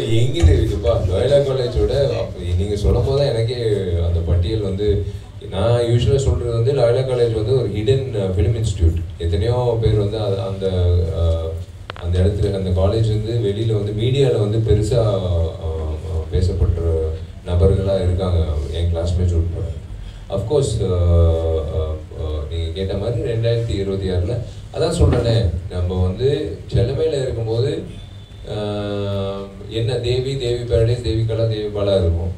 எங்கிட்ட இருக்குப்பா லோயலா காலேஜோட நீங்க சொல்லும் போது எனக்கே அந்த பட்டியல் வந்து நான் யூஸ்வலாக சொல்றது வந்து லோயலா காலேஜ் வந்து ஒரு ஹிடன் ஃபிலிம் இன்ஸ்டியூட். எத்தனையோ பேர் வந்து அந்த அந்த இடத்துல அந்த காலேஜ் வந்து வெளியில் வந்து மீடியாவில் வந்து பெருசாக பேசப்படுற நபர்களாக இருக்காங்க என் கிளாஸ்மேட்ஸ் உட்பட. அஃப்கோர்ஸ் நீங்கள் கேட்ட மாதிரி 2026 அதான் சொல்கிறேனே, நம்ம வந்து செல்லமையில் இருக்கும்போது என்ன தேவி பேரடைஸ், தேவி கலா, தேவி பாலா இருக்கும்.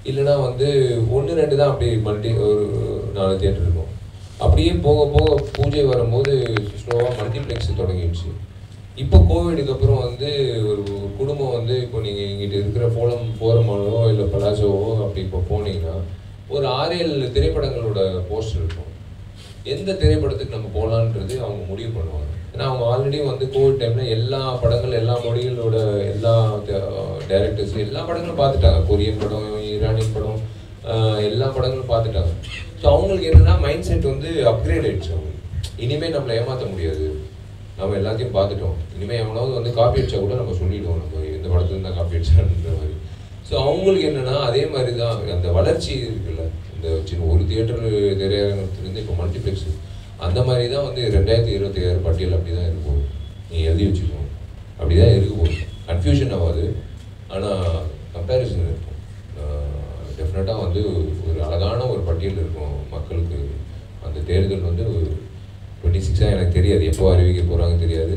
இல்லைனா வந்து 1-2 தான் அப்படி ஒரு 4 தியேட்டர் இருக்கும். அப்படியே போக போக பூஜை வரும்போது ஸ்லோவாக மல்டிப்ளெக்ஸ் தொடங்கிடுச்சு. இப்போ கோவிடுக்கு அப்புறம் வந்து ஒரு குடும்பம் வந்து இப்போ நீங்கள் இங்கிட்ட இருக்கிற ஃபோரமானோ இல்லை பலாசோவோ அப்படி இப்போ போனீங்கன்னா ஒரு 6-7 திரைப்படங்களோட போஸ்டர் இருக்கும். எந்த திரைப்படத்துக்கு நம்ம போகலான்றது அவங்க முடிவு பண்ணுவாங்க. ஏன்னா அவங்க ஆல்ரெடி வந்து கோவிட் டைமில் எல்லா படங்கள், எல்லா மொழிகளோட எல்லா டைரக்டர்ஸ் எல்லா படங்களும் பார்த்துட்டாங்க. கொரியன் படம், ஈரானியன் படம், எல்லா படங்களும் பார்த்துட்டாங்க. ஸோ அவங்களுக்கு என்னென்னா மைண்ட் செட் வந்து அப்கிரேட் ஆகிடுச்சு. அவங்க இனிமேல் நம்மளை ஏமாற்ற முடியாது, நம்ம எல்லாத்தையும் பார்த்துட்டோம், இனிமேல் எவனாவது வந்து காப்பி அடிச்சா கூட நம்ம சொல்லிவிடுவோம் நம்ம இந்த படத்துல தான் காப்பி அடிச்சான்ற மாதிரி. ஸோ அவங்களுக்கு என்னென்னா அதே மாதிரி தான் அந்த வளர்ச்சி இருக்குல்ல, இந்த சின்ன ஒரு தியேட்டர் திரையரங்கத்துலேருந்து இப்போ மல்டிப்ளெக்ஸ், அந்த மாதிரி தான் வந்து 2026 பட்டியல் அப்படி தான் இருக்கும். நீங்கள் எழுதி வச்சுக்கணும், அப்படி தான் இருக்கும். கன்ஃபியூஷன் ஆகாது, ஆனால் கம்பேரிசன் இருக்கும். டெஃபினட்டாக வந்து ஒரு அழகான ஒரு பட்டியல் இருக்கும் மக்களுக்கு. அந்த தேர்தல் வந்து 26 எனக்கு தெரியாது, எப்போ அறிவிக்க போகிறாங்க தெரியாது.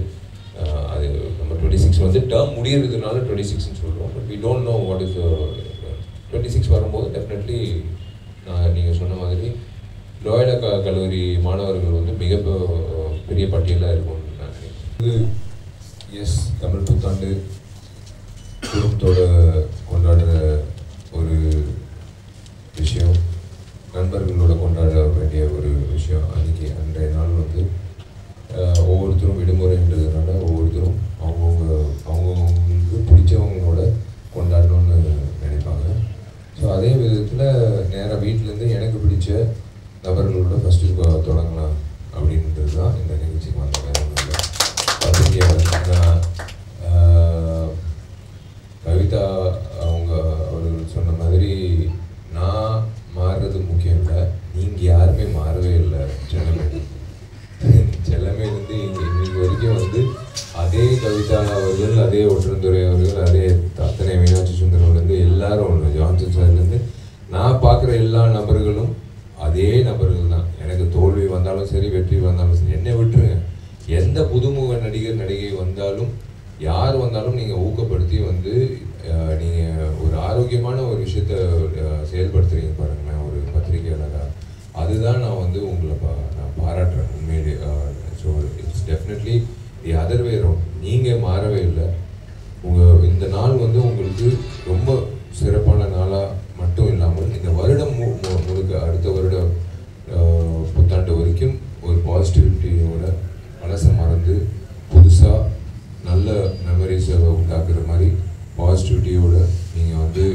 அது நம்ம 26 வந்து டேர்ம் முடியறதுனால 26ன்னு சொல்கிறோம். But we don't know what is 26 வரும்போது டெஃபினெட்லி நீங்கள் சொன்ன மாதிரி லோயலா கல்லூரி மாணவர்கள் வந்து மிக பெரிய பட்டியலாக இருக்கும்னு நான் நினைக்கிறேன். எஸ், தமிழ் புத்தாண்டு குடும்பத்தோட கொண்டாடுற ஒரு விஷயம், நண்பர்களோட கொண்டாட வேண்டிய ஒரு விஷயம். அன்றைய நாள் வந்து ஒவ்வொருத்தரும் விடுமுறைன்றதுனால ஒவ்வொருத்தரும் அவங்கவுங்களுக்கு பிடிச்சவங்களோட கொண்டாடணும்னு நினைப்பாங்க. ஸோ அதே விதத்தில் நேராக வீட்டிலேருந்து எனக்கு பிடிச்ச நபர்களோட ஃபஸ்ட்டு தொடங்கலாம் அப்படின்றது தான் இந்த நிகழ்ச்சிக்கு வந்த நேரம். பத்திரிகையாளர் கவிதா அவர்கள் சொன்ன மாதிரி நான் மாறுறது முக்கியம் இல்லை, நீங்கள் யாருமே மாறவே இல்லை. செல்லமேலேருந்து இன்னைக்கு வரைக்கும் வந்து அதே கவிதா அவர்கள், அதே ஒற்றந்துரை அவர்கள், அதே அத்தனை மீனாட்சி சுந்தரம்லேருந்து எல்லாரும் ஒன்று, ஜான்சன் சார்லேருந்து நான் பார்க்குற எல்லா நபர்களும் அதே நபர்கள் தான். எனக்கு தோல்வி வந்தாலும் சரி, வெற்றி வந்தாலும் சரி, என்னை விட்டுருங்க. எந்த புதுமுக நடிகை வந்தாலும், யார் வந்தாலும் நீங்கள் ஊக்கப்படுத்தி வந்து நீங்கள் ஒரு ஆரோக்கியமான ஒரு விஷயத்த செயல்படுத்துறீங்க பாருங்களேன் ஒரு பத்திரிகையாளராக. அதுதான் நான் வந்து உங்களை நான் பாராட்டுறேன் உண்மையிலே. So it's definitely the other way around. நீங்கள் மாறவே இல்லை. இந்த நாள் வந்து உங்களுக்கு ரொம்ப சிறப்பான நாளாக மட்டும் இல்லாமல் இந்த வருடம் முழுக்க அடுத்த வருட புத்தாண்டு வரைக்கும் ஒரு பாசிட்டிவிட்டியோட மனசை மறந்து புதுசாக நல்ல மெமரிஸை உண்டாக்குற மாதிரி பாசிட்டிவிட்டியோட நீங்கள் வந்து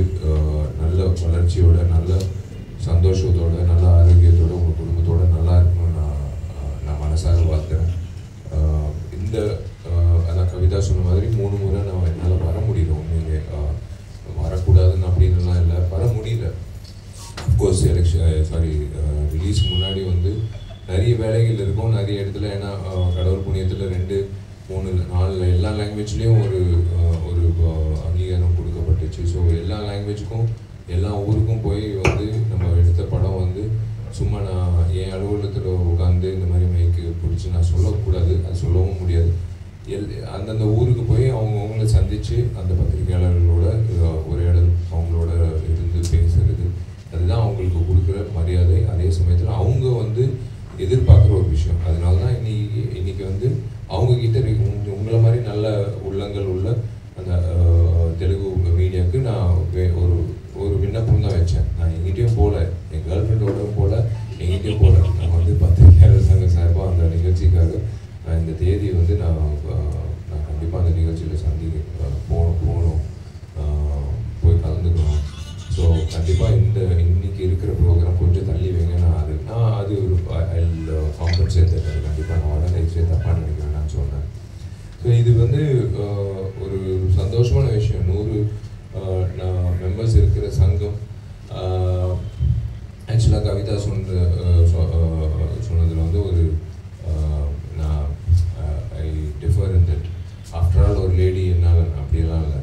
நல்ல வளர்ச்சியோட, நல்ல சந்தோஷத்தோட, நல்ல ஆரோக்கியத்தோட, உங்கள் குடும்பத்தோட நல்லா இருக்கணும்னு நான் மனசார வாழ்த்துறேன். இந்த அதான் கவிதா சொன்ன மாதிரி 3 முறை நான் என்னால் வர முடியல. உண்மையிலே வரக்கூடாதுன்னு அப்படின்லாம் இல்லை, வர முடியல. அஃப்கோர்ஸ் ரிலீஸ்க்கு முன்னாடி வந்து நிறைய வேலைகள் இருக்கும் நிறைய இடத்துல. ஏன்னா கடவுள் புண்ணியத்தில் 2, 3, 4 எல்லா லாங்குவேஜ்லேயும் ஒரு அங்கீகாரம் கொடுக்கப்பட்டுச்சு. ஸோ எல்லா லாங்குவேஜுக்கும் எல்லா ஊருக்கும் போய் வந்து நம்ம எடுத்த படம் வந்து சும்மா நான் என் அலுவலகத்தில் உட்காந்து இந்த மாதிரி மைக்கு பிடிச்சி நான் சொல்லக்கூடாது, அது சொல்லவும் முடியாது. அந்தந்த ஊருக்கு போய் அவங்கள சந்தித்து அந்த பத்திரிகையாளர்களோட உரையாடல், அவங்களோட இருந்து பேசுறது, அதுதான் அவங்களுக்கு கொடுக்குற மரியாதை. அதே சமயத்தில் அவங்க வந்து எதிர்பார்க்குற ஒரு விஷயம். அதனால தான் இன்னைக்கு வந்து அவங்கக்கிட்ட உங்களை மாதிரி நல்ல உள்ளங்கள் உள்ள அந்த தெலுங்கு மீடியாவுக்கு நான் ஒரு விண்ணப்பம் தான் வச்சேன். நான் எங்கிட்டையும் போகல, என் கேர்ள் ஃப்ரெண்டோடவும் போகல, எங்கிட்டையும் போகல. நான் வந்து பத்திரிகையாளர் சங்க சார்பாக அந்த நிகழ்ச்சிக்காக நான் இந்த தேதி வந்து நான் கண்டிப்பாக அந்த நிகழ்ச்சியில் போகணும், போய் கலந்துக்கணும். ஸோ கண்டிப்பாக இன்னைக்கு இருக்கிற ப்ரோக்ராம் கொஞ்சம் தள்ளி வைங்க. நான் அது ஒரு காம்பன்சேட் கண்டிப்பாக நான் வர தயவுசெய்து தப்பாக நினைக்கிறேன் நான் சொன்னேன். ஸோ இது வந்து ஒரு சந்தோஷமான விஷயம். 100 மெம்பர்ஸ் இருக்கிற சங்கம். ஆக்சுவலாக கவிதா சொன்னதில் வந்து ஒரு நான் ஐ differ in that. After all ஒரு லேடி என்னால் அப்படியெல்லாம் இல்லை,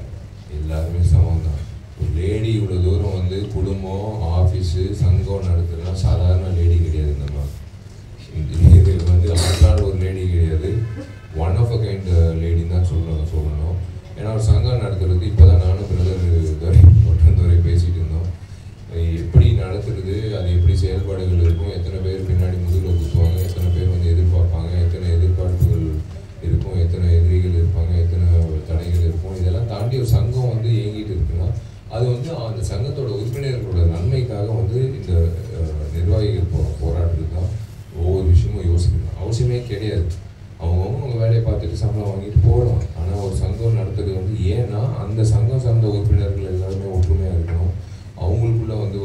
எல்லாருமே சமம் தான். ஒரு லேடி இவ்வளோ தூரம் வந்து குடும்பம், ஆஃபீஸு, சங்கம் நடத்துறதுலாம் சாதாரண லேடி கிடையாது. இது வந்து ஆஃப்டர் ஆல் ஒரு லேடி கிடையாது, ஒன் ஆஃப் அ கைண்ட் லேடின்னு தான் சொல்லணும். ஏன்னா ஒரு சங்கம் நடத்துறது இப்போ தான் நானும் பிரதர் துறை பேசிகிட்டு இருந்தோம். எப்படி நடத்துறது, அது எப்படி செயல்பாடுகள் இருக்கும், எத்தனை பேர் பின்னாடி முதுகில் குத்துவாங்க, எத்தனை பேர் வந்து எதிர்பார்ப்பாங்க, எத்தனை எதிர்பார்ப்புகள் இருக்கும், எத்தனை எதிரிகள் இருப்பாங்க, எத்தனை தடைகள் இருக்கும், இதெல்லாம் தாண்டி ஒரு சங்கம் வந்து இயங்கிட்டு இருக்குன்னா அது வந்து அந்த சங்கத்தோட உறுப்பினர்களோட நன்மைக்காக வந்து இந்த நிர்வாகிகள் போராட்டத்துக்கு தான் ஒவ்வொரு விஷயமும் யோசிக்கணும். அவசியமே கிடையாது. அவங்க வேலையை பார்த்துட்டு சம்பளம் வாங்கிட்டு போகலாம். ஆனால் ஒரு சங்கம் நடத்துறது வந்து ஏன்னா அந்த சங்கம் சார்ந்த உறுப்பினர்கள் எல்லாருமே ஒற்றுமையாக இருக்கணும். அவங்களுக்குள்ள வந்து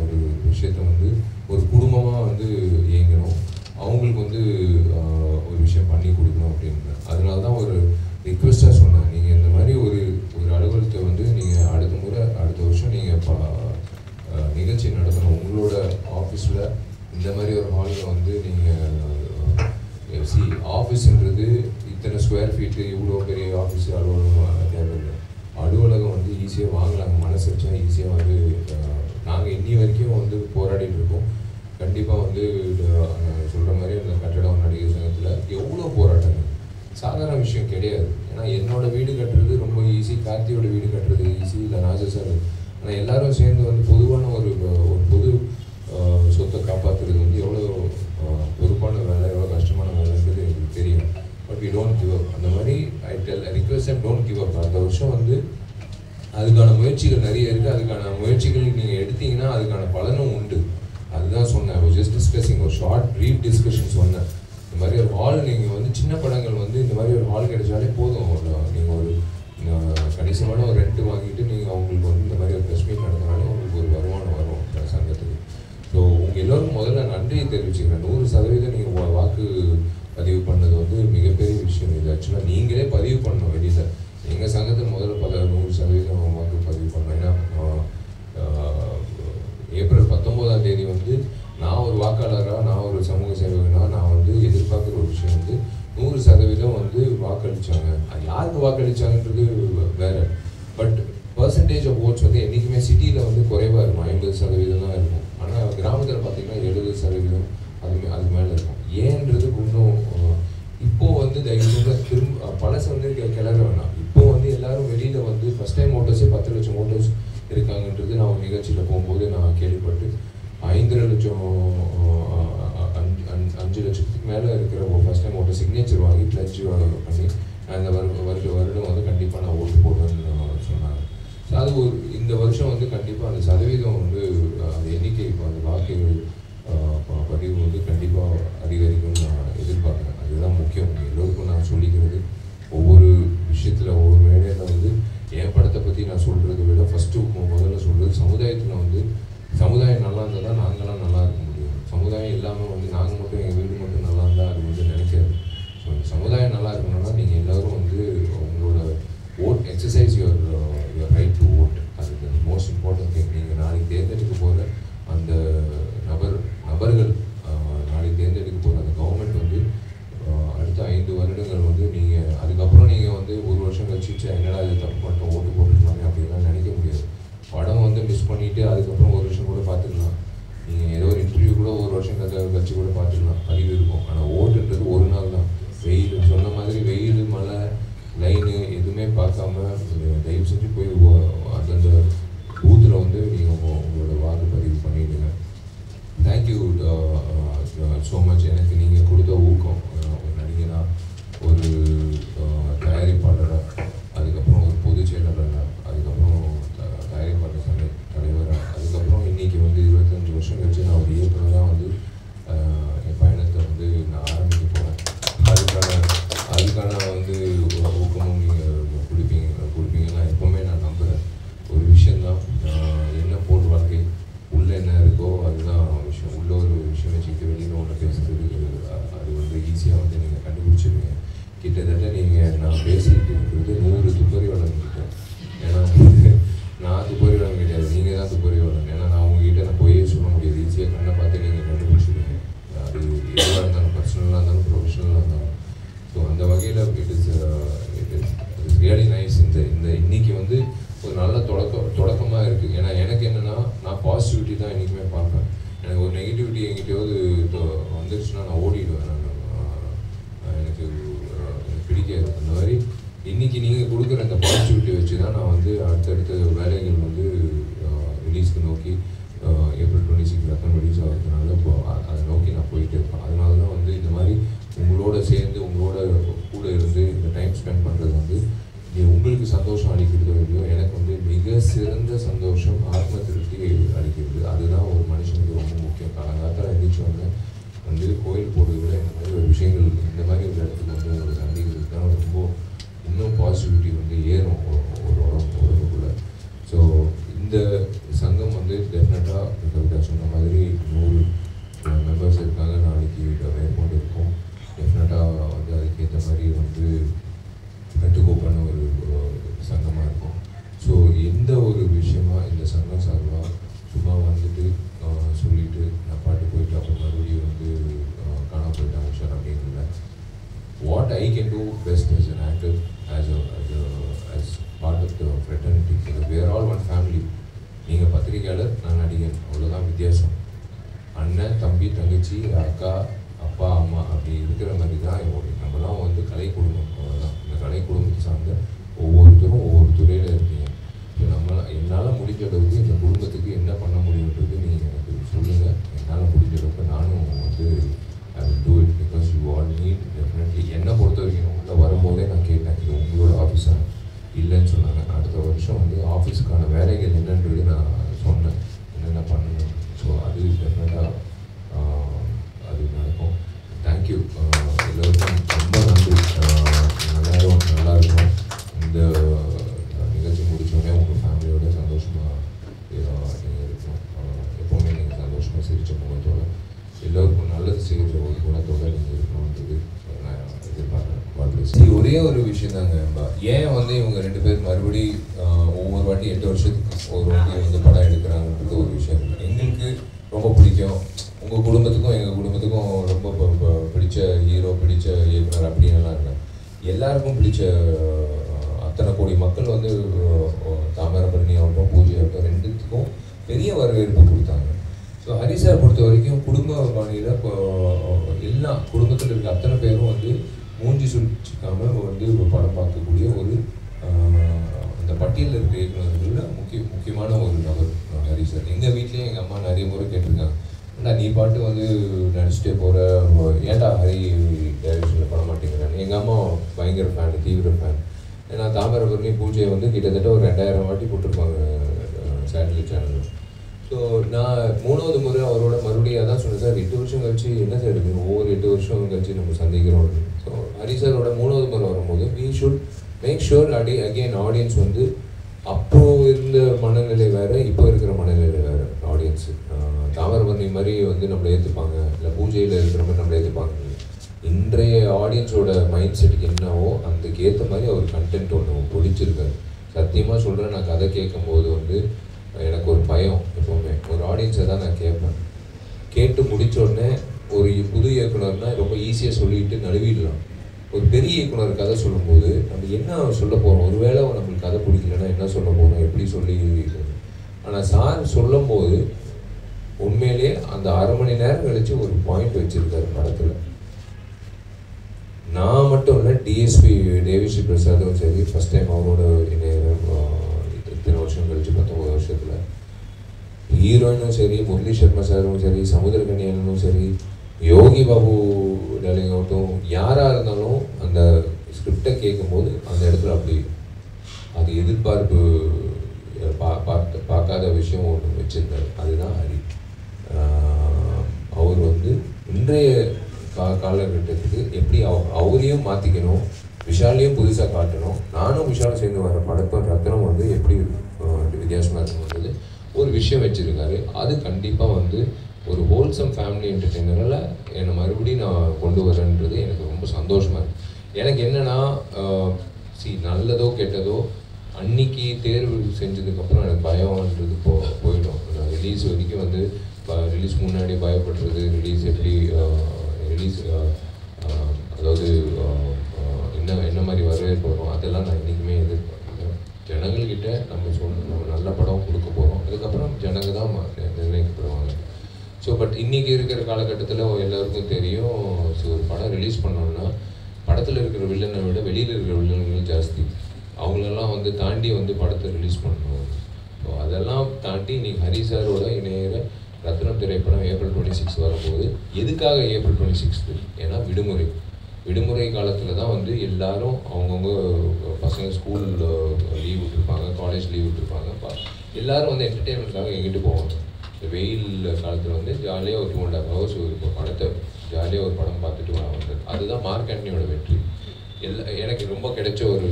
ஒரு விஷயத்த வந்து ஒரு குடும்பமாக வந்து இயங்கணும். அவங்களுக்கு வந்து ஒரு விஷயம் பண்ணி கொடுக்கணும் அப்படின்னு. அதனால தான் ஒரு ரிக்வெஸ்ட்டாக சொன்னேன், நீங்கள் இந்த மாதிரி ஒரு அலுவலகத்தை வந்து நீங்கள் அடுத்த வருஷம் நீங்கள் நிகழ்ச்சி நடத்தணும். உங்களோட ஆஃபீஸில் இந்த மாதிரி ஒரு ஹாலில் வந்து நீங்கள் ஆஃபீஸுன்றது இத்தனை ஸ்கொயர் ஃபீட்டு, இவ்வளோ பெரிய ஆஃபீஸு அலுவலகம் தேவையில்லை. அலுவலகம் வந்து ஈஸியாக வாங்கலாங்க, மனசு வச்சா ஈஸியாக வந்து. நாங்கள் இன்னி வரைக்கும் வந்து போராடிட்டு இருக்கோம். கண்டிப்பாக வந்து சொல்கிற மாதிரி அந்த கட்டடம் நடிகர் சங்கத்தில் எவ்வளோ போராட்டங்கள், சாதாரண விஷயம் கிடையாது. ஏன்னா என்னோடய வீடு கட்டுறது ரொம்ப ஈஸி, கார்த்தியோட வீடு கட்டுறது ஈஸி, இல்லை ராஜா சார். ஆனால் எல்லோரும் சேர்ந்து வந்து பொதுவான ஒரு பொது சொத்தை காப்பாற்றுறது வந்து எவ்வளோ பொறுப்பான வேலை, எவ்வளோ கஷ்டமான வேலைன்றது எங்களுக்கு தெரியும். But we don't give up. அந்த மாதிரி request and don't give up. அடுத்த வருஷம் வந்து அதுக்கான முயற்சிகள் நிறைய இருக்குது. அதுக்கான முயற்சிகள் நீங்கள் எடுத்தீங்கன்னா அதுக்கான பலனும் உண்டு. அதுதான் சொன்னேன். ஜஸ்ட் டிஸ்கஸிங், ஒரு ஷார்ட் ப்ரீஃப் டிஸ்கஷன் சொன்னேன். இந்த மாதிரி ஒரு ஹால் நீங்கள் வந்து சின்ன படங்கள் வந்து இந்த மாதிரி ஒரு ஹால் கிடைச்சாலே போதும். நீங்கள் ஒரு கணிசமான ஒரு ரெண்ட் வாங்கிட்டு நீங்கள் அவங்களுக்கு வந்து இந்த மாதிரி ஒரு ப்ரெஸ் மீட் நடத்தினாலே உங்களுக்கு ஒரு வருமானம் வரும் சங்கத்துக்கு. ஸோ உங்கள் எல்லோரும் முதல்ல நன்றியை தெரிவிச்சுக்கிறேன். 100% நீங்கள் வாக்கு பதிவு பண்ணது வந்து மிகப்பெரிய விஷயம். இது ஆக்சுவலாக நீங்களே பதிவு பண்ணணும் வெளியில். எங்கள் சங்கத்தில் முதல்ல 100% வாக்கு பதிவு பண்ணோம். ஏன்னா ஏப்ரல் 19ஆம் தேதி வந்து நான் ஒரு வாக்காளராக, நான் ஒரு சமூக சேவகனாக நான் வந்து எதிர்பார்க்குற ஒரு விஷயம் வந்து 100% வந்து வாக்களித்தாங்க. அது யாருக்கு வாக்களித்தாங்கன்றது வேறு. பட் பர்சன்டேஜ் ஆஃப் ஓட்ஸ் வந்து என்றைக்குமே சிட்டியில் வந்து குறைவாக இருக்கும், 50% தான் இருக்கும். ஆனால் கிராமத்தில் பார்த்தீங்கன்னா 70% அது மேலே இருக்கும். ஏன்றது இன்னும் இப்போது வந்து தயவுசெய்து பழசை வந்து கிளற வேணாம். இப்போது வந்து எல்லோரும் வெளியில் வந்து ஃபஸ்ட் டைம் ஓட்டர்ஸே 10 லட்சம் ஓட்டர்ஸ் இருக்காங்கன்றது நான் ஒரு நிகழ்ச்சியில் போகும்போது நான் கேள்விப்பட்டு 5 லட்சத்துக்கு மேலே இருக்கிற ஃபஸ்ட் டைம் ஓட்டர் சிக்னேச்சர் வாங்கி பிளட்ஜ் பண்ணி அந்த வருடம் வந்து கண்டிப்பாக நான் ஓட்டு போடுவேன்னு சொன்னாங்க. ஸோ அது இந்த வருஷம் வந்து கண்டிப்பாக அந்த சதவீதம் வந்து அந்த எண்ணிக்கை இப்போ அந்த வாக்குகள் பதிவு வந்து கண்டிப்பாக அதிகரிக்கும்னு நான் எதிர்பார்க்குறேன். அதுதான் முக்கியம். எல்லோருக்கும் நான் சொல்லிக்கிறது, ஒவ்வொரு விஷயத்தில் ஒவ்வொரு மேடையில் வந்து என் படத்தை பற்றி நான் சொல்கிறத விட ஃபஸ்ட்டு முதல்ல சொல்கிறது சமுதாயத்தில் வந்து சமுதாயம் நல்லா இருந்தால் தான் நாங்களாம் நல்லா இருக்க முடியும். சமுதாயம் இல்லாமல் வந்து நாங்கள் மட்டும் எங்கள் வீடு மட்டும் நல்லா இருந்தால் அது வந்து நினைக்காது. ஸோ இந்த சமுதாயம் நல்லா இருக்கணும்னா நீங்கள் எல்லோரும் வந்து உங்களோட vote exercise your right to vote. அதுக்கு மோஸ்ட் இம்பார்ட்டன்ட் திங். நீங்கள் நாளைக்கு தேர்ந்தெடுக்க போகிற அந்த நபர்கள், நாளைக்கு தேர்ந்தெடுக்க போகிற அந்த கவர்மெண்ட் வந்து அடுத்த 5 வருடங்கள் வந்து நீங்கள் அதுக்கப்புறம் நீங்கள் வந்து ஒரு வருஷம் கழிச்சு என்னடா இது தப்பு பண்ணிட்டோம் ஓட்டு போட்டுருக்கலாமே அப்படின்லாம் நினைக்க முடியாது. படம் வந்து மிஸ் பண்ணிவிட்டு அதுக்கப்புறம் ஒரு வருஷம் கூட பார்த்துக்கலாம். நீங்கள் ஏதோ ஒரு இன்டர்வியூ கூட ஒரு வருஷம் கழிச்சு கூட பார்த்துக்கலாம், பதிவு இருக்கும். ஆனால் ஓட்டுன்றது ஒரு நாள் தான். வெயில் சொன்ன மாதிரி வெயில், மழை, லைனு எதுவுமே பார்க்காம தயவு செஞ்சு போய் அந்தந்த பூத்தில் வந்து நீங்கள் உங்களோட வாக்கு பதிவு பண்ணிவிடுங்க. Thank you so much. எனக்கு நீங்கள் கொடுத்த ஊக்கம், ஒரு நடிகனாக, ஒரு தயாரிப்பாளராக, அதுக்கப்புறம் ஒரு பொதுச் செயலாளராக, அதுக்கப்புறம் தயாரிப்பாளர் சங்க தலைவராக, அதுக்கப்புறம் இன்றைக்கி வந்து 25 வருஷம் கழிச்சு நான் ஒரு இயக்குனராக வந்து என் பயணத்தை வந்து நான் ஆரம்பிக்க போகிறேன். அதுக்கான வந்து ஊக்கமும் நீங்கள் கொடுப்பீங்கன்னு நான் எப்போவுமே நான் நம்புகிறேன். ஒரு விஷயந்தான், என்ன போட்டு வாழ்க்கை உள்ளே என்ன இருக்கோ அதுதான் விஷயம். உள்ள ஒரு விஷயம் வச்சுக்கிட்டு வெளியில் ஒன்று பேசுகிறது அது வந்து ஈஸியாக வந்து நீங்கள் கண்டுபிடிச்சிருவீங்க. கிட்டத்தட்ட நீங்கள் நான் பேசிகிட்டு இருக்கிறது இன்றைக்கி நீங்கள் கொடுக்குற அந்த பாசிட்டிவிட்டி வச்சு தான் நான் வந்து அடுத்தடுத்த வேலைகள் வந்து ரிலீஸ்க்கு நோக்கி ஏப்ரல் 26 ரத்தம் ரிலீஸ் ஆகிறதுனால இப்போ அதை நோக்கி நான் போயிட்டு இருக்கேன். அதனால தான் வந்து இந்த மாதிரி உங்களோட சேர்ந்து உங்களோட கூட இருந்து இந்த டைம் ஸ்பெண்ட் பண்ணுறது வந்து உங்களுக்கு சந்தோஷம் அளிக்கிறது இல்லையோ எனக்கு வந்து மிக சிறந்த சந்தோஷம், ஆத்ம திருப்தி அளிக்கிறது. அதுதான் ஒரு மனுஷனுக்கு ரொம்ப முக்கியம். காலங்காலத்தில் எழுந்திரிச்சவங்க வந்து கோயில் போடுறதை விட இந்த மாதிரி ஒரு விஷயங்கள், இந்த மாதிரி ஒரு இடத்துக்கு வந்து ஒரு சந்திக்கிறது தான் ரொம்ப இன்னும் பாசிட்டிவிட்டி வந்து ஏறும் ஒரு உடம்புக்குள்ள. ஸோ இந்த சங்கம் வந்து டெஃபினட்டாக கவிதா சொன்ன மாதிரி 100 மெம்பர்ஸ் இருக்காங்க. நாளைக்கு மேற்கொண்டு இருக்கும். டெஃபினட்டாக வந்து அதுக்கேற்ற மாதிரி வந்து கட்டுக்கோப்பான ஒரு சங்கமாக இருக்கும். ஸோ எந்த ஒரு விஷயமா இந்த சங்கம் சார்பாக சும்மா வந்துட்டு சொல்லிவிட்டு நான் பாட்டு போயிட்டு அப்புறம் மறுபடியும் வந்து காண போயிட்டாங்க சார் அப்படின்ல. What I can do best as an actor, as part of the fraternity. We are all one family. நீங்கள் பத்திரிகையாளர், நான் நடிகன், அவ்வளோதான் வித்தியாசம். அண்ணன், தம்பி, தங்கச்சி, அக்கா, அப்பா, அம்மா அப்படி இருக்கிற மாதிரி தான் நம்மலாம் வந்து கலை குடும்பம், அவ்வளோதான். இந்த கலை குடும்பத்தை சார்ந்த ஒவ்வொருத்தரும் ஒவ்வொரு துறையில் இருக்கீங்க. ஸோ என்னால் முடிஞ்ச அளவுக்கு இந்த குடும்பத்துக்கு என்ன பண்ண முடியுன்றது நீங்கள் எனக்கு சொல்லுங்கள். என்னால் முடிஞ்ச அளவுக்கு நானும் வந்து I will do it, because you all need definitely. என்னை பொறுத்த வரைக்கும் உள்ளே வரும்போதே நான் கேட்டேன், இது உங்களோட ஆஃபீஸாக இல்லைன்னு சொன்னாங்க. அடுத்த வருஷம் வந்து ஆஃபீஸுக்கான வேலைகள் என்னன்றது நான் சொன்னேன், என்னென்ன பண்ணணும். ஸோ அது டெஃபினட்டாக அது நடக்கும். தேங்க்யூ எல்லோருக்கும் ரொம்ப நன்றி. எல்லாரும் நல்லா இருக்கும். இந்த நிகழ்ச்சி முடித்தோடனே உங்கள் ஃபேமிலியோட சந்தோஷமாக நீங்கள் இருக்கணும். எப்போவுமே நீங்கள் சந்தோஷமாக சிரித்த முகத்தோடு எல்லோருக்கும் நல்லது செய்கிற ஒரு குணத்தோடு நீங்கள் இருக்கணுன்றது நான் எதிர்பார்க்குறேன். ஒரே ஒரு விஷயம் தாங்க, ஏன் வந்து இவங்க 2 பேர் மறுபடி ஒவ்வொரு வாட்டி 8 வருஷத்துக்கு ஒரு வாட்டி வந்து படம் எடுக்கிறாங்கன்றது ஒரு விஷயம். எங்களுக்கு ரொம்ப பிடிக்கும். உங்கள் குடும்பத்துக்கும் எங்கள் குடும்பத்துக்கும் ரொம்ப பிடிச்ச ஹீரோ, பிடிச்ச இயக்குனர் அப்படின்லாம் இருக்காங்க. எல்லாருக்கும் பிடிச்ச அத்தனை கோடி மக்கள் வந்து தாமிரபரணி ஆகட்டும், பூஜை ஆகட்டும், 2த்துக்கும் பெரிய வரவேற்பு கொடுத்தாங்க. ஸோ ஹரி சார் பொறுத்த வரைக்கும் குடும்ப பாணியில் எல்லா குடும்பத்தில் இருக்க அத்தனை பேரும் வந்து மூஞ்சி சுழிச்சிக்காமல் வந்து படம் பார்க்கக்கூடிய ஒரு அந்த பட்டியலில் இருக்கிற இயக்குநர்களில் முக்கியமான ஒரு நபர் ஹரி சார். எங்கள் வீட்லேயும் எங்கள் அம்மா நிறைய முறை கேட்டிருக்காங்க, ஏன்னா நீ பாட்டு வந்து நடிச்சுட்டே போகிற, ஏன்டா ஹரி டைரக்ஷனில் பண்ண மாட்டேங்கிறான்னு. எங்கள் அம்மா பயங்கர ஃபேன், தீவிர ஃபேன். ஏன்னா தாமிரபரணி பூஜையை வந்து கிட்டத்தட்ட ஒரு 2000 வாட்டி போட்டிருப்பாங்க சேட்டலைட் சேனலில். ஸோ நான் 3வது முறை அவரோட மறுபடியும் அதான் சொன்னேன், சார் 8 வருஷம் கழிச்சு என்ன சார் இருக்குது, ஒவ்வொரு 8 வருஷம் கழிச்சு நம்ம சந்திக்கிறோம். ஸோ ஹரி சாரோட 3வது முறை வரும்போது we should make sure again audience வந்து அப்போ இருந்த மனநிலை வேறு, இப்போ இருக்கிற மனநிலை வேறு. ஆடியன்ஸு தாமிரபரணி மாதிரி வந்து நம்மளை ஏற்றுப்பாங்க, இல்லை பூஜையில் இருக்கிற மாதிரி நம்மளை ஏற்றுப்பாங்க. இன்றைய ஆடியன்ஸோட மைண்ட் செட்டுக்கு என்னவோ அதுக்கு ஏற்ற மாதிரி அவர் கண்டென்ட் ஒன்று பிடிச்சிருக்காரு. சத்தியமாக சொல்கிறேன், நான் கதை கேட்கும்போது வந்து எனக்கு ஒரு பயம். எப்போவுமே ஒரு ஆடியன்ஸை தான் நான் கேட்பேன். கேட்டு முடித்த உடனே ஒரு புது இயக்குனர்னால் ரொம்ப ஈஸியாக சொல்லிட்டு நழுவிடலாம். ஒரு பெரிய இயக்குனர் கதை சொல்லும்போது நம்ம என்ன சொல்ல போகிறோம், ஒருவேளை நம்மளுக்கு கதை பிடிக்கலன்னா என்ன சொல்ல போகிறோம், எப்படி சொல்லி. ஆனால் சார் சொல்லும்போது உண்மையிலே அந்த 1/2 மணி நேரம் கழிச்சு ஒரு பாயிண்ட் வச்சுருக்காரு படத்தில். நான் மட்டும் இல்லை, டிஎஸ்பி தேவிஸ்ரீ பிரசாதும் சரி, ஃபஸ்ட் டைம் அவரோட இத்தனை வருஷம் கழிச்சு 19 வருஷத்தில் ஹீரோயினும் சரி, முரளி சர்மா சாரும் சரி, சமுத்திரகன்யானும் சரி, யோகி பாபு டார்லிங் ஆகட்டும், யாராக இருந்தாலும் அந்த ஸ்கிரிப்டை கேட்கும்போது அந்த இடத்துல அப்படி அது எதிர்பார்ப்பு பார்க்காத விஷயம் ஒன்று வச்சுருந்தார். அதுதான் ஹரி. அவர் வந்து இன்றைய காலகட்டத்துக்கு எப்படி அவரையும் மாற்றிக்கணும், விஷாலையும் புதுசாக காட்டணும். நானும் விஷாலும் சேர்ந்து வர படத்தோட ரத்தனம் வந்து எப்படி வித்தியாசமாக இருக்கணுன்றது ஒரு விஷயம் வச்சுருக்காரு. அது கண்டிப்பாக வந்து ஒரு ஹோல்சம் ஃபேமிலி என்டர்டெய்னரில் என்னை மறுபடியும் நான் கொண்டு வரேன்றது எனக்கு ரொம்ப சந்தோஷமாக இருக்குது. எனக்கு என்னென்னா நல்லதோ கெட்டதோ அன்னைக்கு தேர்வு செஞ்சதுக்கப்புறம் எனக்கு பயம்ன்றது போயிடும். நான் ரிலீஸ் வரைக்கும் வந்து ரிலீஸ் முன்னாடி பயப்படுறது, ரிலீஸ் எப்படி ரிலீஸ் அதாவது என்ன மாதிரி வரவேற்பு வரும், அதெல்லாம் நான் என்றைக்குமே எதிர்பார்க்குறேன். ஜனங்கள்கிட்ட நம்ம நல்ல படம் கொடுக்க போகிறோம், அதுக்கப்புறம் ஜனங்க தான் நிர்ணயிக்கப்படுவாங்க. ஸோ பட் இன்றைக்கி இருக்கிற காலகட்டத்தில் எல்லாருக்கும் தெரியும், ஸோ ஒரு படம் ரிலீஸ் பண்ணோன்னா படத்தில் இருக்கிற வில்லனை விட வெளியில் இருக்கிற வில்லன்கள் ஜாஸ்தி. அவங்களெல்லாம் வந்து தாண்டி வந்து படத்தை ரிலீஸ் பண்ணணும். ஸோ அதெல்லாம் தாண்டி இன்னைக்கு ஹரி சாரோட இணையிற ரத்னம் திரைப்படம் April 26 வரும்போது, எதுக்காக April 26? ஏன்னா விடுமுறை காலத்தில் தான் வந்து எல்லாரும் அவங்கவுங்க பசங்க ஸ்கூல் லீவ் விட்டுருப்பாங்க, காலேஜ் லீவ் விட்டுருப்பாங்க, எல்லாரும் வந்து என்டர்டெயின்மெண்ட்காக எங்கிட்டு போவாங்க. இந்த வெயில் காலத்தில் வந்து ஜாலியாக ஒரு 2.5 hours ஒரு படத்தை ஜாலியாக ஒரு படம் பார்த்துட்டு வந்தது. அதுதான் மார்க் ஆண்டனியோட வெற்றி. எனக்கு ரொம்ப கிடைச்ச ஒரு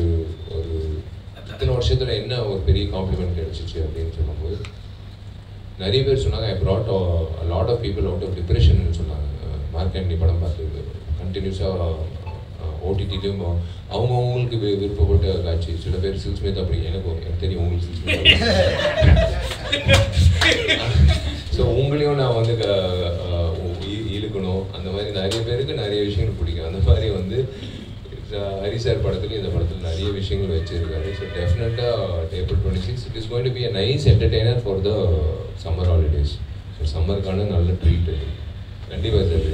இத்தனை வருஷத்தில் என்ன ஒரு பெரிய காம்ப்ளிமெண்ட் கிடைச்சிச்சு அப்படின்னு சொல்லும்போது, நிறைய பேர் சொன்னாங்க, ஐ brought a lot of people out of depression சொன்னாங்க. மார்க் ஆண்டனி படம் பார்த்து கண்டினியூஸாக ஓடிடிலையும் அவங்களுக்கு விருப்பப்பட்ட காட்சி. சில பேர் சில் ஸ்மித் அப்படி, எனக்கு தெரியும் உங்களுக்கு சில் ஸ்மித். ஸோ உங்களையும் நான் வந்து இழுக்கணும். அந்த மாதிரி நிறைய பேருக்கு நிறைய விஷயங்கள் பிடிக்கும். அந்த மாதிரி வந்து ஹரி சார் படத்துலையும் இந்த படத்தில் நிறைய விஷயங்கள் வச்சிருக்காரு. ஸோ டெஃபினட்டாக April 26 it is going to be a nice entertainer for the summer holidays. So சம்மருக்கான நல்ல ட்ரீட் கண்டிப்பாக சார்.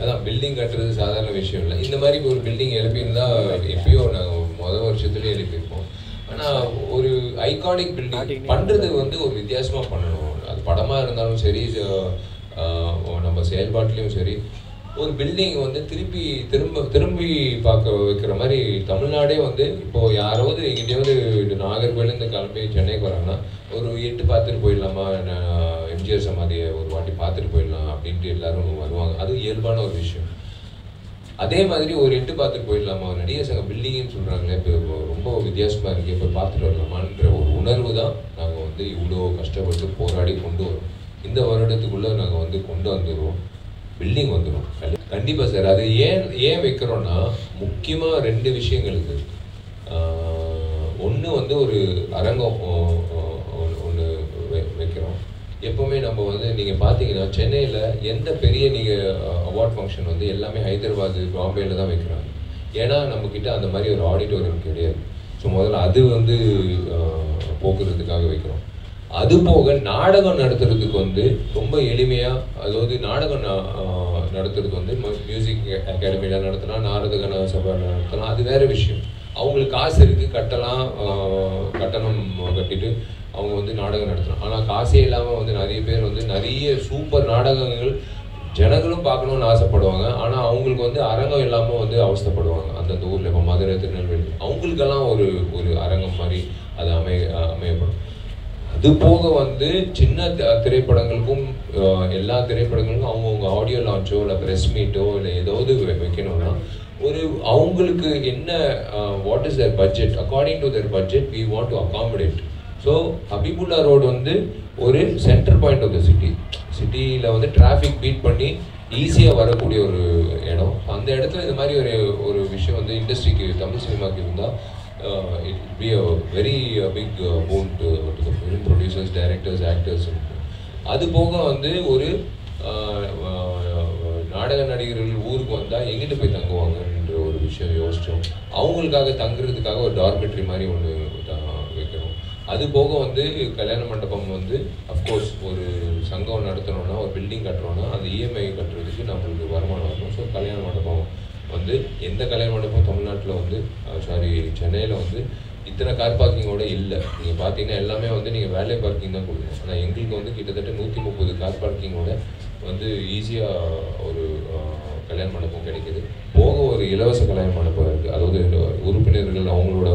அதான் பில்டிங் கட்டுறது சாதாரண விஷயம் இல்லை. இந்த மாதிரி ஒரு பில்டிங் எழுப்பியிருந்தால் எப்பயோ நாங்கள் வருஷத்துலேயே எழுப்பியிருப்போம். ஆனால் ஒரு ஐகானிக் பில்டிங் பண்ணுறது வந்து ஒரு வித்தியாசமாக பண்ணணும். அது படமாக இருந்தாலும் சரி, நம்ம செயல்பாட்டிலையும் சரி, ஒரு பில்டிங் வந்து திரும்பி பார்க்க வைக்கிற மாதிரி தமிழ்நாடே வந்து இப்போது யாராவது எங்கிட்டயாவது நாகர்கோவிலேருந்து கிளம்பி சென்னைக்கு வராங்கன்னா ஒரு 8 பார்த்துட்டு போயிடலாமா, எம்ஜிஆர் சமாதியை ஒரு வாட்டி பார்த்துட்டு போயிடலாம் அப்படின்ட்டு எல்லாரும் வருவாங்க. அது இயல்பான ஒரு விஷயம். அதே மாதிரி ஒரு 8 பார்த்துட்டு போயிடலாமா, நடிகர் சங்க பில்டிங்னு சொல்கிறாங்களே, இப்போ ரொம்ப வித்தியாசமாக இருக்குது, இப்போ பார்த்துட்டு வரலாமான்ற ஒரு உணர்வு தான் நாங்கள் வந்து இவ்வளோ கஷ்டப்பட்டு போராடி கொண்டு வரோம். இந்த வருடத்துக்குள்ளே நாங்கள் வந்து கொண்டு வந்துடுவோம், பில்டிங் வந்துடும் கண்டிப்பாக சார். அது ஏன் வைக்கிறோன்னா முக்கியமாக 2 விஷயங்கள் இருக்குது. ஒன்று வந்து ஒரு அரங்கம் ஒன்று வைக்கிறோம். எப்போவுமே நம்ம வந்து நீங்கள் பார்த்தீங்கன்னா சென்னையில் எந்த பெரிய நீங்கள் அவார்ட் ஃபங்க்ஷன் வந்து எல்லாமே ஹைதராபாத், பாம்பேயில் தான் வைக்கிறாங்க. ஏன்னா நம்மக்கிட்ட அந்த மாதிரி ஒரு ஆடிட்டோரியம் கிடையாது. ஸோ முதல்ல அது வந்து போக்குறதுக்காக வைக்கிறோம். அது போக நாடகம் நடத்துறதுக்கு வந்து ரொம்ப எளிமையாக, அதாவது நாடகம் நடத்துறதுக்கு வந்து மியூசிக் அகாடமியில் நடத்தலாம், நாரதகன சபை நடத்தலாம், அது வேறு விஷயம். அவங்களுக்கு காசு இருக்குது, கட்டணம் கட்டிட்டு அவங்க வந்து நாடகம் நடத்தலாம். ஆனால் காசே இல்லாமல் வந்து நிறைய பேர் வந்து நிறைய சூப்பர் நாடகங்கள் ஜனங்களும் பார்க்கணுன்னு ஆசைப்படுவாங்க. ஆனால் அவங்களுக்கு வந்து அரங்கம் இல்லாமல் வந்து அவஸ்தைப்படுவாங்க. அந்தந்த ஊரில் இப்போ மதுரை, திருநெல்வேலி அவங்களுக்கெல்லாம் ஒரு அரங்கம் மாதிரி அது அமையப்படும். அது போக வந்து சின்ன திரைப்படங்களுக்கும் எல்லா திரைப்படங்களுக்கும் அவங்கவுங்க ஆடியோ லான்ச்சோ இல்லை ப்ரெஸ் மீட்டோ இல்லை ஏதாவது வைக்கணும்னா அவங்களுக்கு என்ன what is their budget, according to their budget we want to accommodate. So Habibullah road வந்து ஒரு சென்டர் பாயிண்ட் ஆஃப் த சிட்டியில் வந்து டிராஃபிக் பீட் பண்ணி ஈஸியாக வரக்கூடிய ஒரு இடம். அந்த இடத்துல இந்த மாதிரி ஒரு விஷயம் வந்து இண்டஸ்ட்ரிக்கு, தமிழ் சினிமாவுக்கு இருந்தால் it will be a very big boon to the film producers, directors, actors. அது போக வந்து ஒரு நாடக நடிகர்கள் ஊருக்கு வந்தால் எங்கிட்டு போய் தங்குவாங்கன்ற ஒரு விஷயம் யோசித்தோம். அவங்களுக்காக தங்குறதுக்காக ஒரு டார்மெட்ரி மாதிரி ஒன்று வைக்கணும். அது போக வந்து கல்யாண மண்டபம் வந்து அஃப்கோர்ஸ் ஒரு சங்கம் நடத்தணும்னா, ஒரு பில்டிங் கட்டுறோன்னா அந்த இஎம்ஐ கட்டுறதுக்கு நம்மளுக்கு வருமானம் வரணும். ஸோ கல்யாண மண்டபம் வந்து எந்த கல்யாண மண்டபம் தமிழ்நாட்டில் வந்து சென்னையில் வந்து இத்தனை கார் பார்க்கிங்கோட இல்லை. நீங்கள் பார்த்தீங்கன்னா எல்லாமே வந்து நீங்கள் வேலை பார்க்கிங் தான் கொடுக்கணும். ஆனால் எங்களுக்கு வந்து கிட்டத்தட்ட 130 கார் பார்க்கிங்கோட வந்து ஈஸியாக ஒரு கல்யாண மண்டபம் கிடைக்கிது. போக ஒரு இலவச கல்யாண மண்டபம் இருக்குது. அதாவது உறுப்பினர்கள் அவங்களோட,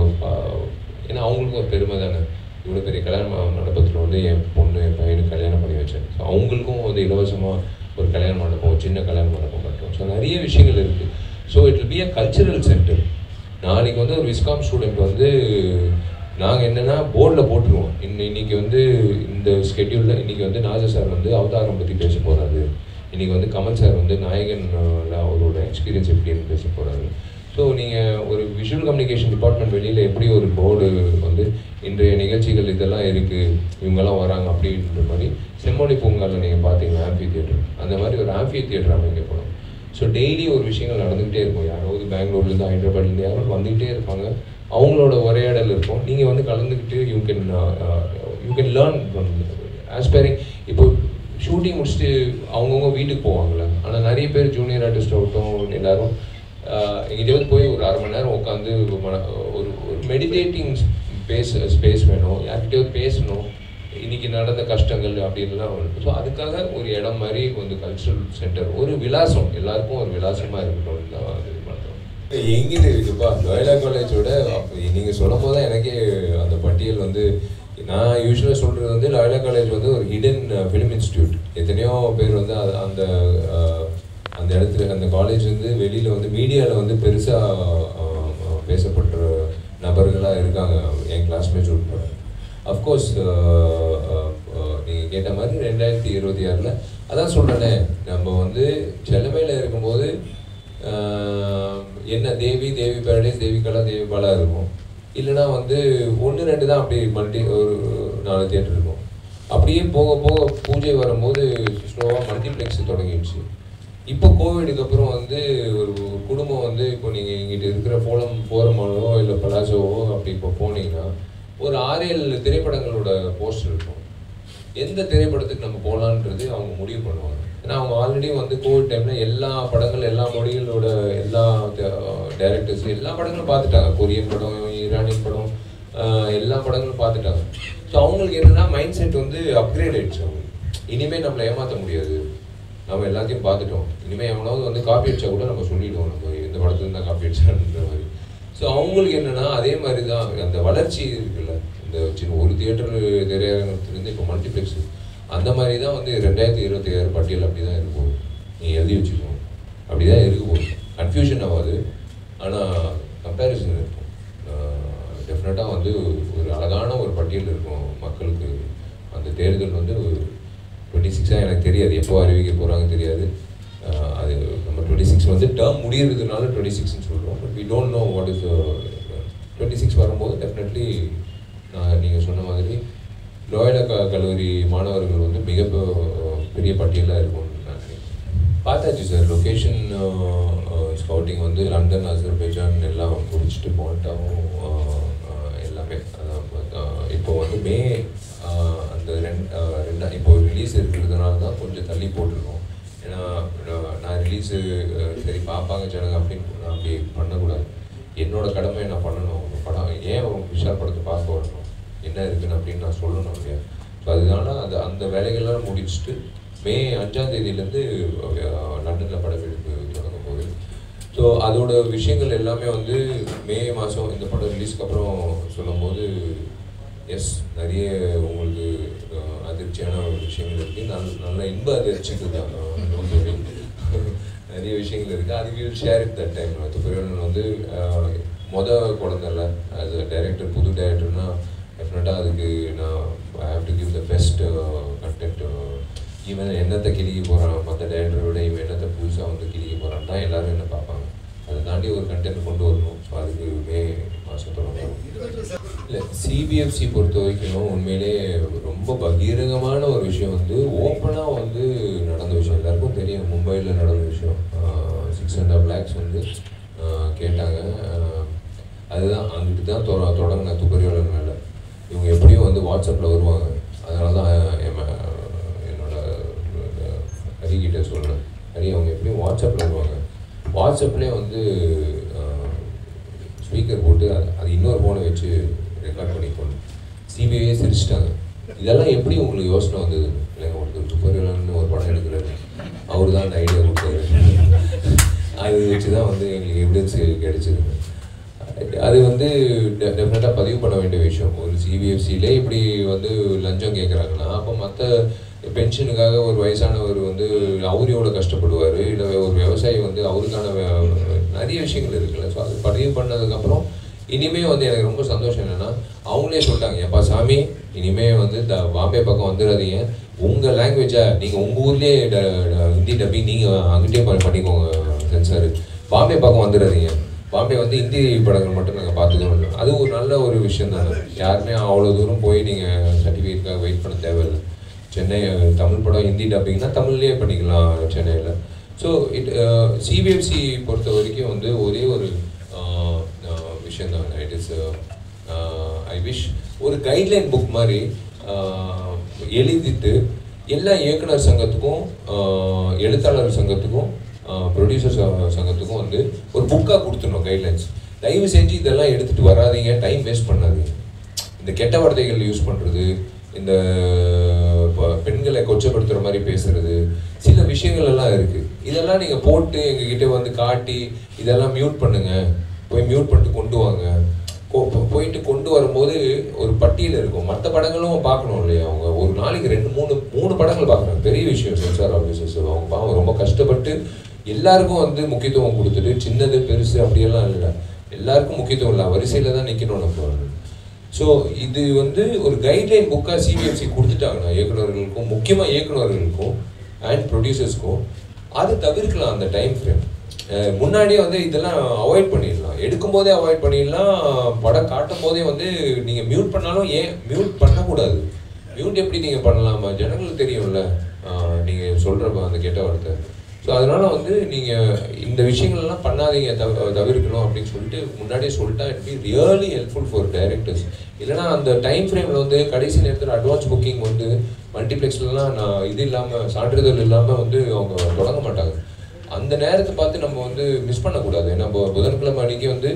ஏன்னா அவங்களுக்கும் ஒரு பெருமை தானே, இவ்வளோ பெரிய கல்யாண மண்டபத்தில் வந்து என் பொண்ணு என் பையனுக்கு கல்யாணம் பண்ணி வச்சேன். ஸோ அவங்களுக்கும் வந்து இலவசமாக ஒரு கல்யாண மண்டபம், ஒரு சின்ன கல்யாண மண்டபம் கட்டுறோம். ஸோ நிறைய விஷயங்கள் இருக்குது. So it will be a cultural centre. நாளைக்கு வந்து ஒரு விஸ்காம் ஸ்டூடெண்ட் வந்து நாங்கள் என்னென்னா போர்டில் போட்டுருவோம், இன்னைக்கு வந்து இந்த ஸ்கெட்யூலில் இன்றைக்கி வந்து நாஜர் சார் வந்து அவதாரம் பற்றி பேச போகிறாரு, இன்றைக்கி வந்து கமல் சார் வந்து நாயகனில் அவரோட எக்ஸ்பீரியன்ஸ் எப்படின்னு பேச போகிறாரு. ஸோ நீங்கள் ஒரு விஷுவல் கம்யூனிகேஷன் டிபார்ட்மெண்ட் வெளியில் எப்படி ஒரு போர்டு வந்து இன்றைய நிகழ்ச்சிகள் இதெல்லாம் இருக்குது, இவங்கெல்லாம் வராங்க அப்படின்ற மாதிரி செம்மொழி பூங்காவில் நீங்கள் பார்த்தீங்கன்னா ஆம்பி தியேட்டர், அந்த மாதிரி ஒரு ஆம்பி தியேட்டர் அமைக்கப்படும். ஸோ டெய்லி ஒரு விஷயங்கள் நடந்துகிட்டே இருக்கும். யாராவது பெங்களூர்லேருந்து ஹைதராபாத்லேருந்து யாராவது வந்துகிட்டே இருப்பாங்க, அவங்களோட உரையாடல் இருக்கும். நீங்கள் வந்து கலந்துக்கிட்டு யூ கேன் லேர்ன் ஆஸ்பைரிங். இப்போ ஷூட்டிங் முடிச்சுட்டு அவங்கவுங்க வீட்டுக்கு போவாங்களே, ஆனால் நிறைய பேர் ஜூனியர் ஆர்டிஸ்ட் ஆகட்டும் எல்லோரும் எங்கிட்ட போய் ஒரு 1/2 மணி நேரம் உட்காந்து ஒரு மெடிடேட்டிங் ஸ்பேஸ் வேணும், யார்கிட்டயாவது பேசணும், இன்னைக்கு நடந்த கஷ்டங்கள் அப்படின்லாம் வருது. ஸோ அதுக்காக ஒரு இடம் மாதிரி வந்து கல்ச்சுரல் சென்டர், ஒரு விலாசம், எல்லாருக்கும் ஒரு விலாசமாக இருக்கணும்னு தான் இது பண்ணுறோம். எங்கிட்ட இருக்குப்பா லோயலா காலேஜோட நீங்கள் சொல்லும் போது தான் எனக்கே அந்த பட்டியல் வந்து, நான் யூஸ்வலாக சொல்கிறது வந்து லோயலா காலேஜ் வந்து ஒரு ஹிடன் ஃபிலிம் இன்ஸ்டியூட். எத்தனையோ பேர் வந்து அந்த அந்த இடத்துல அந்த காலேஜ் வந்து வெளியில் வந்து மீடியாவில் வந்து பெருசாக பேசப்படுற நபர்களாக இருக்காங்க, என் கிளாஸ்மேட்ஸ் உட்பட. அஃப்கோர்ஸ் நீங்கள் கேட்ட மாதிரி 2026 அதான் சொல்கிறேனே, நம்ம வந்து செல்லமையில் இருக்கும்போது என்ன தேவி பேரடைஸ், தேவி கலா, தேவி பாலா இருக்கும். இல்லைனா வந்து 1-2 தான் அப்படி ஒரு 4 தியேட்டர் இருக்கும். அப்படியே போக போக பூஜை வரும்போது ஸ்லோவாக மல்டிப்ளெக்ஸ் தொடங்கிடுச்சு. இப்போ கோவிடுக்கு அப்புறம் வந்து ஒரு குடும்பம் வந்து இப்போ நீங்கள் இங்கிட்ட இருக்கிற ஃபோரமானோ இல்லை பலாசோவோ அப்படி இப்போ போனீங்கன்னா ஒரு 6-7 திரைப்படங்களோட போஸ்டர் இருக்கும். எந்த திரைப்படத்துக்கு நம்ம போகலான்றது அவங்க முடிவு பண்ணுவாங்க. ஏன்னா அவங்க ஆல்ரெடி வந்து கோவிட் டைமில் எல்லா படங்கள், எல்லா மொழிகளோட எல்லா டைரக்டர்ஸ் எல்லா படங்களும் பார்த்துட்டாங்க. கொரியன் படம், ஈரானியன் படம், எல்லா படங்களும் பார்த்துட்டாங்க. ஸோ அவங்களுக்கு என்னென்னா மைண்ட் செட் வந்து அப்கிரேட் ஆகிடுச்சு. அவங்க இனிமேல் நம்மளை ஏமாற்ற முடியாது, நம்ம எல்லாத்தையும் பார்த்துட்டோம், இனிமேல் எவனாவது வந்து காப்பி அடிச்சா கூட நம்ம சொல்லிவிடுவோம், நம்ம இந்த படத்துல தான் காப்பி அடிச்சான்ற மாதிரி. ஸோ அவங்களுக்கு என்னென்னா அதே மாதிரி தான் அந்த வளர்ச்சி இருக்குல்ல, இந்த சின்ன ஒரு தியேட்டர் திரையரங்கத்துலேருந்து இப்போ மல்டிப்ளெக்ஸ், அந்த மாதிரி தான் வந்து 2026 பட்டியல் அப்படி தான் இருக்கும். நீங்கள் எழுதி வச்சுக்கணும், அப்படி தான் இருக்க போகுது. கன்ஃபியூஷன் ஆகாது, ஆனால் கம்பேரிசன் இருக்கும். டெஃபினட்டாக வந்து ஒரு அழகான ஒரு பட்டியல் இருக்கும் மக்களுக்கு. அந்த தேர்தல் வந்து 26 எனக்கு தெரியாது, எப்போ அறிவிக்க போகிறாங்க தெரியாது. அது நம்ம 26 வந்து டேர்ம் முடியறதுனால 26ன்னு சொல்கிறோம். But we don't know what is 26 வரும்போது டெஃபினெட்லி நீங்கள் சொன்ன மாதிரி லோயலா கல்லூரி மாணவர்கள் வந்து மிக பெரிய பட்டியலாக இருக்கும்னு நான் நினைக்கிறேன். பார்த்தாச்சு சார், லொக்கேஷன் ஸ்கவுட்டிங் வந்து லண்டன், அசர்பைஜான் எல்லாம் முடிச்சுட்டு மால்டாவும் எல்லாமே. இப்போ வந்து மே அந்த இப்போ ரிலீஸ் இருக்கிறதுனால தான் கொஞ்சம் தள்ளி போட்டிருக்கோம். ஏன்னா நான் ரிலீஸு சரி பார்ப்பாங்க ஜனங்க அப்படின்னு நான் அப்படி பண்ணக்கூடாது. என்னோட கடமை நான் பண்ணணும். அவங்க படம் ஏன் விஷால் படத்தை பார்க்க வரணும், என்ன இருக்குன்னு அப்படின்னு நான் சொல்லணும் இல்லையா. ஸோ அதனால அந்த வேலைகள்லாம் முடிச்சுட்டு மே 5ஆம் தேதியிலேருந்து லண்டனில் படப்பிடிப்பு தொடங்க போகுது. ஸோ அதோட விஷயங்கள் எல்லாமே வந்து மே மாதம் இந்த படம் ரிலீஸ்க்கு அப்புறம் சொல்லும் போது எஸ் நிறைய உங்களுக்கு அதிர்ச்சியான விஷயங்கள் இருக்குது. நல்ல இன்ப அதிர்ச்சிக்கு தான் நிறைய விஷயங்கள் இருக்குது. அது will share it that time. துப்பறியாளன் வந்து குழந்தைல ஆஸ் அ டைரக்டர், புது டைரக்டர்னா டெஃபினட்டாக அதுக்கு நான் I have to give the best content. இவன் என்னத்தை கிழிக்க போகிறான், மற்ற டைரக்டரை விட இவன் என்னத்தை புதுசாக வந்து கிழிக்க போகிறான் தான் எல்லோரும் என்ன பார்ப்பாங்க. அதை தாண்டி ஒரு கண்டென்ட் கொண்டு வரணும். ஸோ அதுக்கு மே மாதம் தொடங்கும். இல்லை, சிபிஎஃப்சி பொறுத்த வரைக்கும் உண்மையிலே ரொம்ப பகிரங்கமான ஒரு விஷயம் வந்து ஓப்பனாக வந்து நடந்த விஷயம். எல்லாருக்கும் தெரியும், மும்பையில் நடந்த விஷயம். 6.5 lakhs வந்து கேட்டாங்க. அதுதான் அங்கிட்டு தான் தொடங்கின துப்பறியாளர் மேலே. இவங்க எப்படியும் வந்து வாட்ஸ்அப்பில் வருவாங்க. அதனால தான் என்னோட ஹரிக்கிட்ட சொல்கிறேன், ஹரி அவங்க எப்படியும் வாட்ஸ்அப்பில் வருவாங்க. வாட்ஸ்அப்லேயே வந்து ஸ்பீக்கர் போட்டு அது இன்னொரு ஃபோனை வச்சு ரெக்கார்ட் பண்ணி போடணும். சிபிஐயே சிரிச்சிட்டாங்க. இதெல்லாம் எப்படி உங்களுக்கு யோசனை வந்தது? இல்லைங்க, உங்களுக்கு துப்பறியாளர்னு ஒரு படம் எடுக்கிறாரு, அவர் தான் அந்த ஐடியா கொடுத்தாரு. அது வச்சு தான் வந்து எங்களுக்கு எவிடன்ஸ் கிடைச்சிருக்கு. அது வந்து டெஃபினட்டாக பதிவு பண்ண வேண்டிய விஷயம். ஒரு சிபிஎஃப்சியிலே இப்படி வந்து லஞ்சம் கேட்குறாங்கன்னா, அப்போ மற்ற பென்ஷனுக்காக ஒரு வயசானவர் வந்து அவரு எவ்வளோ கஷ்டப்படுவார், இல்லை ஒரு விவசாயி வந்து அவருக்கான நிறைய விஷயங்கள் இருக்குல்ல. ஸோ அது பதிவு பண்ணதுக்கப்புறம் இனிமேல் வந்து எனக்கு ரொம்ப சந்தோஷம் என்னென்னா, அவங்களே சொல்லிட்டாங்க, எப்பா சாமி இனிமேல் வந்து பாம்பே பக்கம் வந்துடாதீங்க, உங்கள் லாங்குவேஜை நீங்கள் உங்கள் ஊர்லேயே ஹிந்தி டப்பிங் நீங்கள் அங்கிட்டே பண்ணிக்கோங்க சென்சார், பாம்பே பக்கம் வந்துடாதீங்க, பாம்பே வந்து ஹிந்தி படங்கள் மட்டும் நாங்கள் பார்த்துக்கணும். அது ஒரு நல்ல ஒரு விஷயம் தானே. யாருமே அவ்வளோ தூரம் போய் நீங்கள் சர்டிஃபிகேட்காக வெயிட் பண்ண தேவையில்லை. சென்னை தமிழ் படம் ஹிந்தி டப்பிங்னா தமிழ்லேயே பண்ணிக்கலாம் சென்னையில். ஸோ சிபிஎஃப்சி பொறுத்த வரைக்கும் வந்து ஒரே ஒரு விஷயம் தான். இட் இஸ் ஐ விஷ் ஒரு கைட்லைன் புக் மாதிரி எழுதிட்டு எல்லா இயக்குனர் சங்கத்துக்கும் எழுத்தாளர் சங்கத்துக்கும் ப்ரொடியூசர்ஸ் சங்கத்துக்கும் வந்து ஒரு புக்காக கொடுத்துடணும் கைட்லைன்ஸ். தயவு செஞ்சு இதெல்லாம் எடுத்துகிட்டு வராதிங்க, டைம் வேஸ்ட் பண்ணாதீங்க. இந்த கெட்ட வார்த்தைகள் யூஸ் பண்ணுறது, இந்த பெண்களை கொச்சப்படுத்துகிற மாதிரி பேசுறது, சில விஷயங்கள் எல்லாம் இருக்குது. இதெல்லாம் நீங்கள் போட்டு எங்ககிட்ட வந்து காட்டி இதெல்லாம் மியூட் பண்ணுங்கள், போய் மியூட் பண்ணிட்டு கொண்டு வாங்க. போயிட்டு கொண்டு வரும்போது ஒரு பட்டியல் இருக்கும். மற்ற படங்களும் பார்க்கணும் இல்லையா? அவங்க ஒரு நாளைக்கு 2-3 படங்கள் பார்க்குறாங்க. பெரிய விஷயம் சென்சார் ஆஃபீஸர்ஸ். அவங்க பாவம் ரொம்ப கஷ்டப்பட்டு எல்லாருக்கும் வந்து முக்கியத்துவம் கொடுத்துட்டு, சின்னது பெருசு அப்படியெல்லாம் இல்லை, எல்லாருக்கும் முக்கியத்துவம் இல்லை, வரிசையில் தான் நிற்கணும் நம்ம. ஸோ இது வந்து ஒரு கைட்லைன் புக்காக சிபிஎஃப்சி கொடுத்துட்டாங்கன்னா இயக்குநர்களுக்கும், முக்கியமாக இயக்குநர்களுக்கும் அண்ட் ப்ரொடியூசர்ஸ்க்கும், அதை தவிர்க்கலாம். அந்த டைம் ஃப்ரேம் முன்னாடியே வந்து இதெல்லாம் அவாய்ட் பண்ணிடலாம், எடுக்கும்போதே அவாய்ட் பண்ணிடலாம். படம் காட்டும் போதே வந்து நீங்கள் மியூட் பண்ணாலும் ஏன் மியூட் பண்ணக்கூடாது? மியூட் எப்படி நீங்கள் பண்ணலாமா? ஜனங்களுக்கு தெரியும்ல நீங்கள் சொல்கிற அந்த கெட்ட வார்த்தை. ஸோ அதனால் வந்து நீங்கள் இந்த விஷயங்கள்லாம் பண்ணாதீங்க, தவிர்க்கணும் அப்படின்னு சொல்லிட்டு முன்னாடியே சொல்லிட்டா it be really helpful for directors. இல்லைனா அந்த டைம் ஃப்ரேமில் வந்து கடைசி நேரத்தில் அட்வான்ஸ் புக்கிங் வந்து மல்டிப்ளெக்ஸ்லாம் நான் இது இல்லாமல், சான்றிதழ் இல்லாமல் வந்து அவங்க தொடங்க மாட்டாங்க. அந்த நேரத்தை பார்த்து நம்ம வந்து மிஸ் பண்ணக்கூடாது. நம்ம புதன்கிழமை அன்றைக்கி வந்து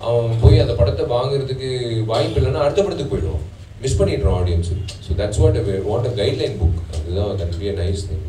அவன் போய் அந்த படத்தை வாங்குறதுக்கு வாய்ப்பு இல்லைன்னா அடுத்த படத்துக்கு போயிடுவோம், மிஸ் பண்ணிடுறோம் audience. So that's what a guideline book. அதுதான் that be a nice thing.